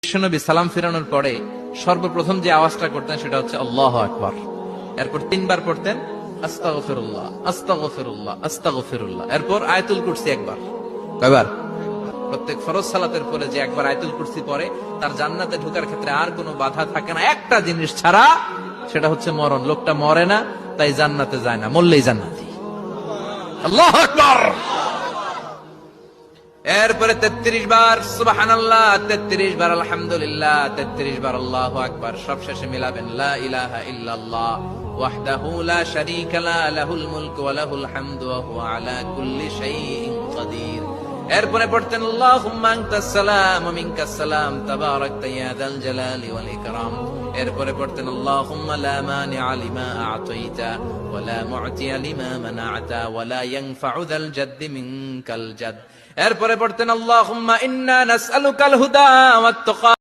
বিশ্বনবী সালাম ফিরানোর পরে সর্বপ্রথম যে আওয়াজটা করতেন সেটা হচ্ছে আল্লাহু আকবার। এরপর 3 বার পড়তেন আস্তাগফিরুল্লাহ আস্তাগফিরুল্লাহ আস্তাগফিরুল্লাহ। এরপর আয়াতুল কুরসি একবার। কয়বার? প্রত্যেক ফরজ সালাতের পরে যে একবার আয়াতুল কুরসি পড়ে তার জান্নাতে ঢোকার ক্ষেত্রে আর কোনো বাধা থাকে না, একটা জিনিস ছাড়া, সেটা হচ্ছে মরণ। লোকটা মরে না, তাই জান্নাতে যায় না, মরলেই জান্নাতি। আল্লাহু আকবার। এরপরে 33 বার সুবহানাল্লাহ, 33 বার আলহামদুলিল্লাহ, 33 বার আল্লাহু আকবার। সবশেষে মিলাবেন লা ইলাহা ইল্লাল্লাহ ওয়াহদাহু লা শারীকা লা লাহুল মুলকু ওয়া লাহুল হামদু ওয়া হুয়া আলা কুল্লি শাইইন কাদির। এরপরে পড়তেন আল্লাহুম্মা আনতাস সালাম ওয়া মিনকাস সালাম তাবারাকতা ইয়া যাল জালালি ওয়াল ইকরাম। এরপরে পড়তেন আল্লাহুম্মা লা মানিআ লিমা আ'তাইতা ওয়া লা মু'তিয়া লিমা মানা'তা ওয়া লা ইয়ানফা'ু যাল জাদ্দি মিনকাল জাদ। এরপরে পড়তেন আল্লাহুম্মা ইন্না নাসআলুকাল হুদা ওয়াত তাকা।